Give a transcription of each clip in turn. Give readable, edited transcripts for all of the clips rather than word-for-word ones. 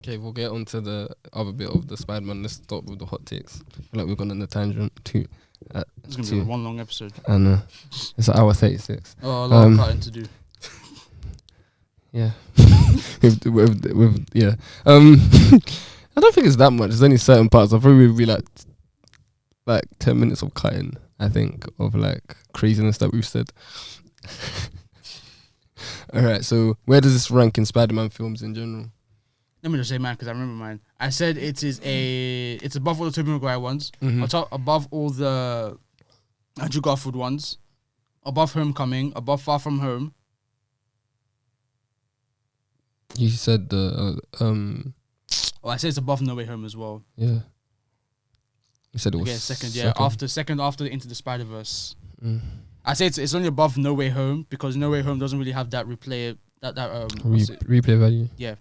Okay, we'll get on to the other bit of the Spider-Man. Let's stop with the hot takes. I feel like we've gone on a tangent too. It's gonna be one long episode. And it's an hour 36. Oh, a lot of cutting to do. Yeah. with yeah. I don't think it's that much. There's only certain parts. I'll probably be like 10 minutes of cutting, I think, of like craziness that we've said. Alright, so where does this rank in Spider-Man films in general? Let me just say mine because I remember mine. I said it's above all the Tobey Maguire ones, above all the Andrew Garfield ones, above Homecoming, above Far From Home. You said the I said it's above No Way Home as well. Yeah. You said it was second. Yeah, after Into the Spider-Verse. I say it's only above No Way Home because No Way Home doesn't really have that replay value. Yeah,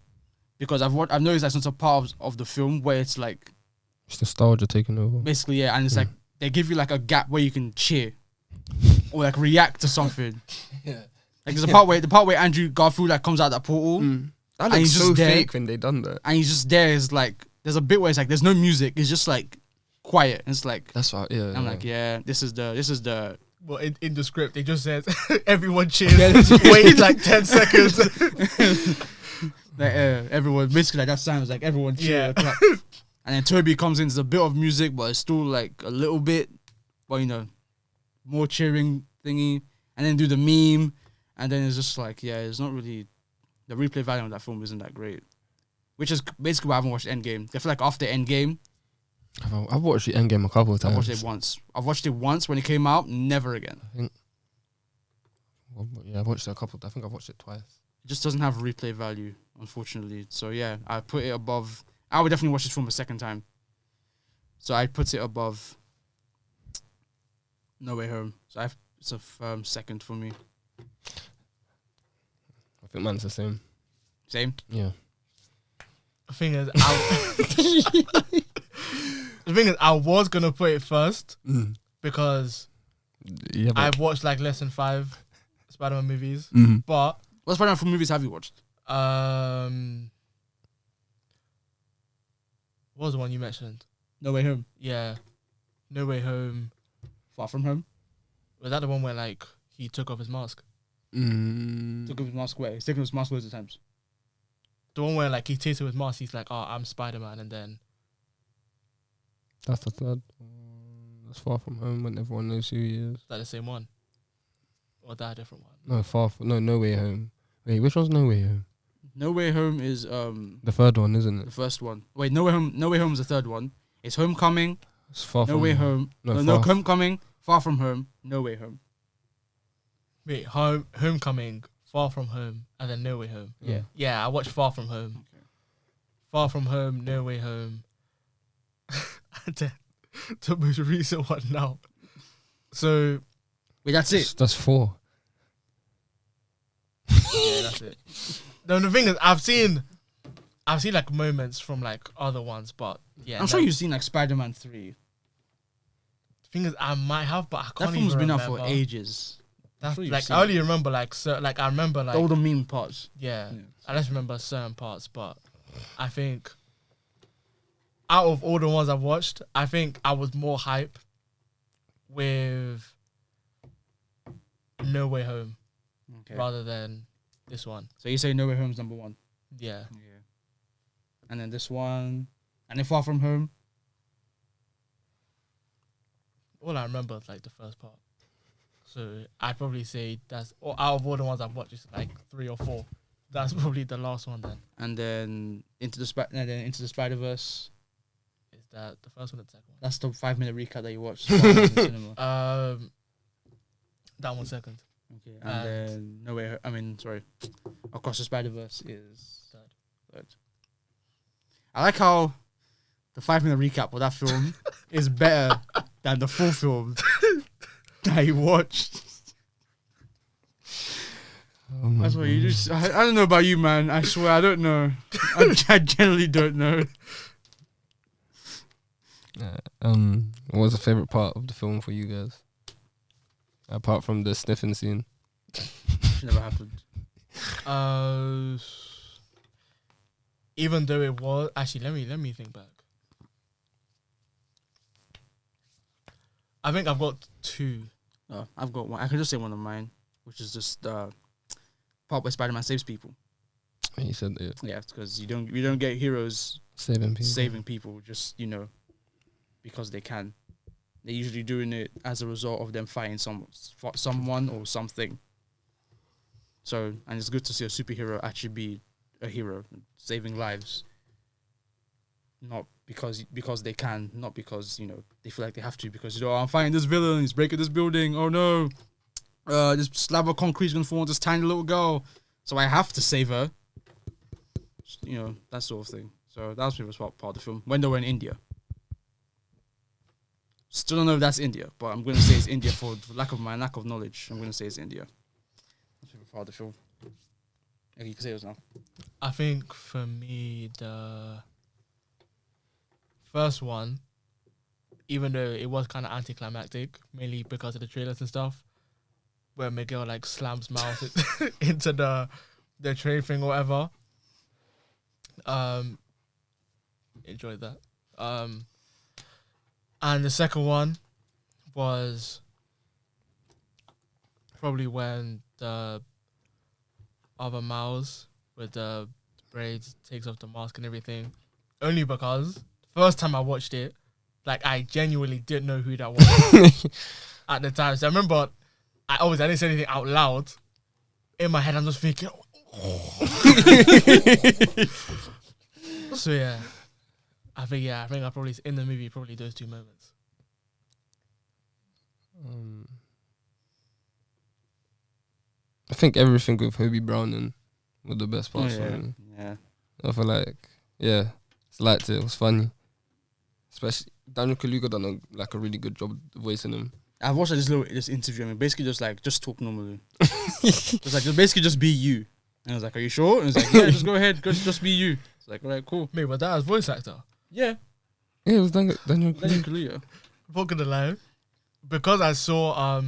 because I've noticed that's not a part of the film where it's like it's nostalgia taking over. Basically, yeah, and it's like they give you like a gap where you can cheer or like react to something. Yeah, like there's the part where Andrew Garfield like comes out that portal. That looks so fake when they done that. And he's just there. It's like there's a bit where it's like there's no music. It's just like quiet. It's like that's what. Yeah, I'm like this is the. Well, in the script, it just says everyone cheers. Wait like 10 seconds. Like everyone basically like that sounds like everyone cheer. Yeah. And then Toby comes in. There's a bit of music, but it's still like a little bit, but more cheering thingy. And then do the meme, and then it's just like it's not really the replay value of that film isn't that great. Which is basically why I haven't watched Endgame. I feel like after Endgame. I've watched the Endgame a couple of times. I've watched it once when it came out, never again. I've watched it a couple. I think I've watched it twice. It just doesn't have replay value, unfortunately. So yeah, I put it above. I would definitely watch this film a second time. So I put it above No Way Home. So it's a firm second for me. I think mine's the same. Same? Yeah. The thing is, I was gonna put it first because I've watched like less than 5 Spider-Man movies. But what Spider-Man movies have you watched? What was the one you mentioned? No Way Home. Yeah, No Way Home. Far From Home. Was that the one where like he took off his mask? Took off his mask where? He's taken his mask loads of times. The one where like he takes off his mask, he's like, "Oh, I'm Spider-Man," and then that's the third. That's Far From Home when everyone knows who he is. Is that the same one? Or that a different one? No, No Way Home. Wait, which one's No Way Home? No Way Home is the third one, isn't it? The first one. Wait, No Way Home is the third one. It's Homecoming. It's Far From No Way Home. No, Homecoming. Far From Home. No Way Home. Wait, Homecoming, Far From Home, and then No Way Home. Yeah, I watched Far From Home. Okay. Far From Home, No Way Home. And then the most recent one now. So wait, that's it. That's 4. Yeah, that's it. No, the thing is, I've seen like moments from like other ones, but yeah, I'm sure you've seen like Spider-Man 3. The thing is, I might have, but I can't. That film's been out for ages. That's like I only remember like I remember like all the meme parts. Yeah, I just remember certain parts, but I think out of all the ones I've watched, I think I was more hype with No Way Home rather than this one. So you say No Way Home's number 1? Yeah. And then this one, and then Far From Home. All I remember is like the first part. So I'd probably say that's out of all the ones I've watched, it's like 3 or 4. That's probably the last one then. And then Into the Spider-Verse. Is that the first one or the second one? That's the 5-minute recap that you watched in the cinema. That one second. Okay. And then Across the Spider-Verse is third. I like how the 5-minute recap of that film is better than the full film that you watched. That's what you do. I don't know about you, man. I swear, I don't know. I generally don't know. What was the favorite part of the film for you guys? Apart from the sniffing scene. Never happened. even though it was actually, let me think back. I think I've got two. I've got one. I can just say one of mine, which is just part where Spider-Man saves people. He said that. Yeah, because you don't get heroes saving people just because they can. They're usually doing it as a result of them fighting someone or something. So, and it's good to see a superhero actually be a hero, saving lives. Not because they can, not because they feel like they have to. Because I'm fighting this villain, he's breaking this building. Oh no, this slab of concrete is gonna fall on this tiny little girl, so I have to save her. That sort of thing. So that was my favorite part of the film when they were in India. Still don't know if that's India, but I'm gonna say it's India for lack of knowledge. I'm gonna say it's India. That's my favorite part of the film. Okay, you can say it now. I think for me the first one, even though it was kind of anticlimactic, mainly because of the trailers and stuff, where Miguel like slams Miles into the train thing or whatever. Enjoyed that. And the second one was probably when the other Miles with the braids takes off the mask and everything. Only because first time I watched it, like I genuinely didn't know who that was at the time. So I remember I didn't say anything out loud. In my head, I'm just thinking, So yeah, I think I probably in the movie probably those two moments. I think everything with Hobie Brown were the best parts for me. Yeah. I feel like it's liked it. It was funny, especially Daniel Kaluuya done a really good job voicing him. I've watched this interview. I mean, basically just talk normally. Basically just be you. And I was like, "Are you sure?" And he's like, "Yeah, just go ahead, just be you." It's like, "All right, cool." Mate, but that was voice actor. Yeah, it was Daniel Kaluuya. Kaluuya. Not gonna lie, because I saw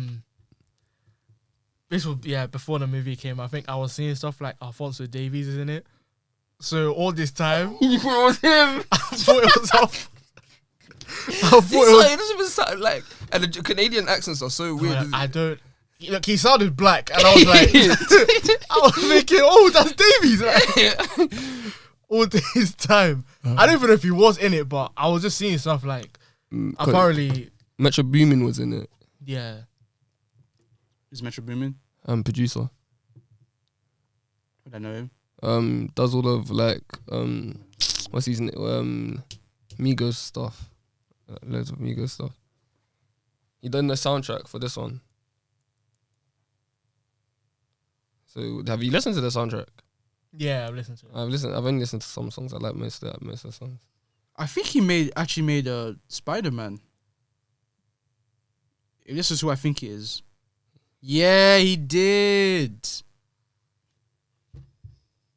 this was before the movie came. I think I was seeing stuff like Alfonso Davies is in it. So all this time, You thought it was him? I thought it was off. It doesn't even sound like, and the Canadian accents are so weird. I don't. Look, he sounded black, and I was like, I was thinking, oh, that's Davies. Like, all this time, I don't even know if he was in it, but I was just seeing stuff like apparently Metro Boomin was in it. Yeah. Is Metro Boomin? Producer. Would I know him? Does all of what's his name? Migos stuff. Loads of Migos stuff. He done the soundtrack for this one. So have you listened to the soundtrack? Yeah, I've listened to it. I've only listened to some songs. I like most of the songs. I think he actually made Spider-Man. If this is who I think he is. Yeah, he did.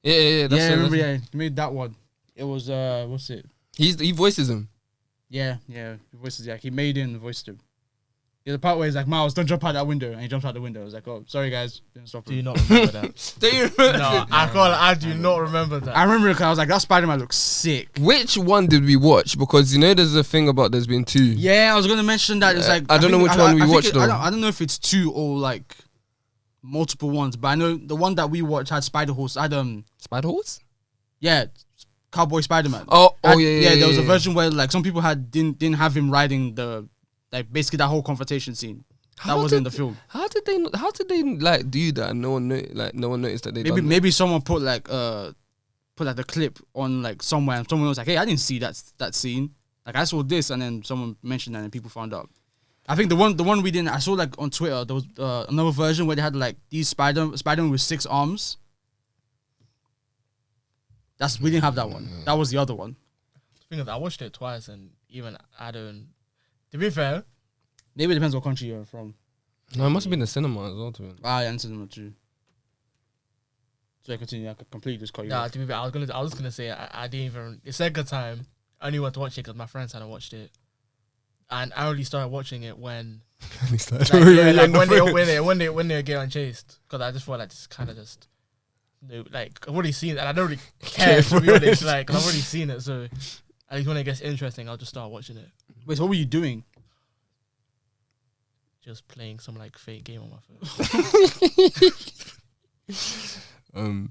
Yeah. I remember. Yeah, he made that one. It was what's it? He voices him. Yeah, he voices. Yeah, he made it and voiced him. Yeah, the part where he's like, "Miles, don't jump out that window," and he jumps out the window. I was like, "Oh, sorry guys, didn't stop." Do you not remember that? Do you remember? No, I do not remember that. I remember it because I was like, "That Spider-Man looks sick." Which one did we watch? Because there's a thing about there's been two. Yeah, I was gonna mention that. It's like I don't know which one we watched though. I don't know if it's two or like multiple ones, but I know the one that we watched had Spider-Horse. Spider-Horse? Yeah, Cowboy Spider-Man. Yeah. There was a version where like some people didn't have him riding the basically that whole confrontation scene. That was in the film. How did they like do that? And no one noticed that they maybe someone put the clip on like somewhere, and someone was like, "Hey, I didn't see that scene. Like I saw this," and then someone mentioned that, and people found out. I think the one we didn't. I saw like on Twitter there was another version where they had like these Spider-Man with 6 arms. We didn't have that one. That was the other one. The thing is, I watched it twice, and even I don't. To be fair, maybe it depends what country you're from. No, it must have been the cinema as well. To be honest. Yeah, and cinema too. So I continue. I could completely just cut you off. To be fair, I was gonna say I didn't even. The second time, I only went to watch it because my friends hadn't watched it, and I only started watching it when. When they were getting chased, because I just felt like this kind of just no, like I've already seen it, and I don't really care to be honest. Like, 'cause I've already seen it, so at least when it gets interesting, I'll just start watching it. Wait, so what were you doing? Just playing some like fake game on my phone.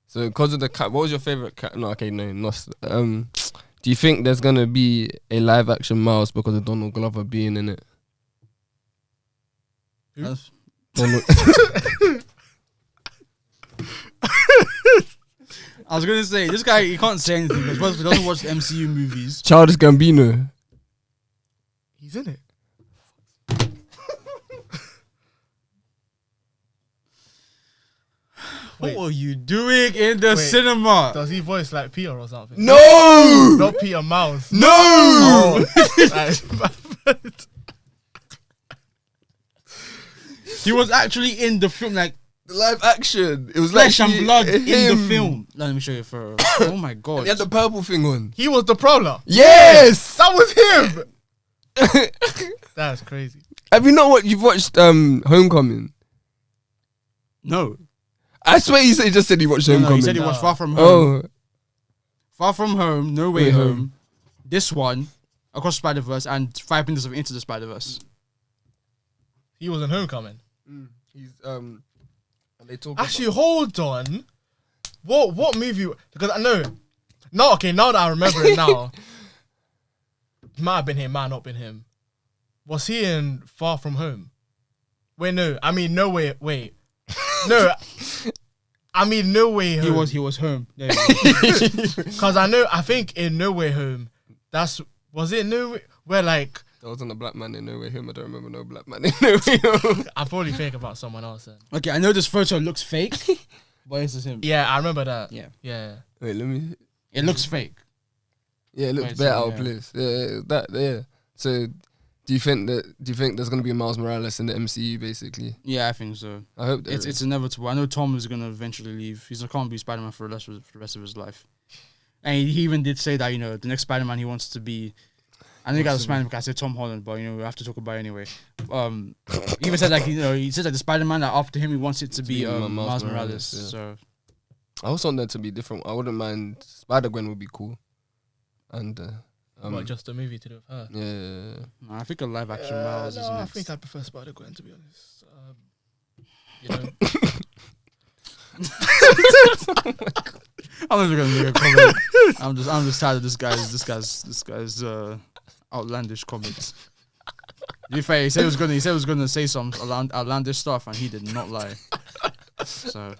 So because of the cat, what was your favorite cat? No, okay, no, not. Do you think there's gonna be a live action Miles because of Donald Glover being in it? Who? Donald. I was gonna say this guy. He can't say anything because first he doesn't watch MCU movies. Childish Gambino. He's in it. What were you doing in the cinema? Does he voice like Peter or something? No, Not Peter Mouse. no. Oh. He was actually in the film, like The live action. It was flesh like and blood in the him. film. Let me show you for. Oh my god! He had the purple thing on. He was the prowler. Yes. That was him. That's crazy. Have you not what you've watched? Homecoming. No, I swear he just said he watched no, Homecoming. he said he watched Far From Home. Oh, Far From Home, No Way Way Home. Home. This one, Across Spider-Verse, and 5 Minutes of Into the Spider-Verse. He was in Homecoming. he's and they talk. Actually, hold on. What movie? Because I know. No, okay. Now that I remember it now, might have been him. Might not been him. Was he in Far From Home? Wait, no. I mean, no way. Wait, no. I mean, No Way Home. He was home. There you go. Because I know. I think in No Way Home, was it No Way where like There wasn't a black man in No Way Home. I don't remember no black man in No Way Home. I probably think about someone else then. Okay, I know this photo looks fake, but this is him. Yeah, I remember that. Yeah. Yeah. Wait, let me. It looks fake. Yeah, it looks Wait, better so, out of yeah. place. Yeah. So, do you think there's gonna be a Miles Morales in the MCU? Basically, Yeah, I think so. I hope there It's is. inevitable. I know Tom is gonna eventually leave. He's not can't be Spider-Man for the rest of his life. And he even did say that the next Spider-Man he wants to be. I know you guys are smiling because I said Tom Holland, but we have to talk about it anyway. He even said he said that the Spider-Man that after him he wants it to be Miles Morales. yeah. So I also want that to be different. I wouldn't mind. Spider-Gwen would be cool, and What, just a movie to do with her? yeah. no, I think a live action Miles is No, I next. think I prefer Spider-Gwen, to be honest. You know, I'm not even gonna make a comment. I'm just tired of this guy's outlandish comments. To be fair, he said he was gonna say some outlandish stuff, and he did not lie. So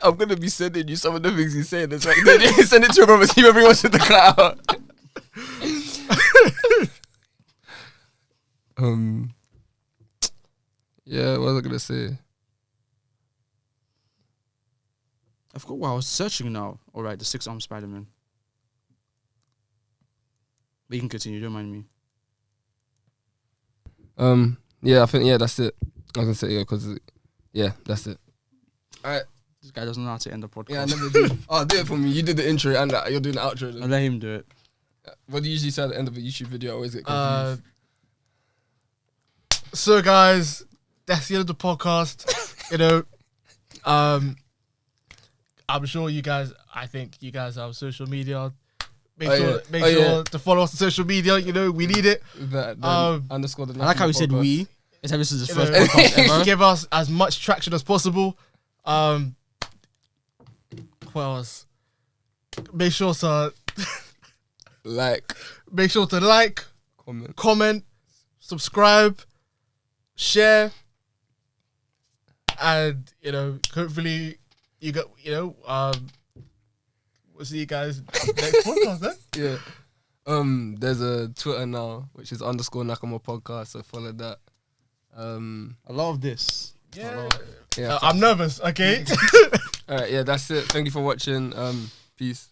I'm gonna be sending you some of the things he's saying. It's like send it to your brother, see if everyone wants to the cloud. Yeah, what was I gonna say? I forgot what I was searching now. All right, the 6-armed Spider-Man. But you can continue. Don't mind me. Yeah, I think that's it. I was gonna say because that's it. Alright. This guy doesn't know how to end the podcast. Yeah, I never do. Oh, do it for me. You did the intro and you're doing the outro. I'll let him do it. What do you usually say at the end of a YouTube video? I always get confused. so guys, that's the end of the podcast. I'm sure you guys. I think you guys have social media. Make sure to follow us on social media. We need it. Underscore the I like how he said podcast. we. It's how this is his first podcast ever. Give us as much traction as possible. What else? Make sure to like, comment, subscribe, share, and hopefully you got we'll see you guys next podcast then. Yeah. There's a Twitter now which is _Nakama podcast, so follow that. A lot of this. Yeah. I'm nervous. Okay. Alright, yeah, that's it. Thank you for watching. Peace.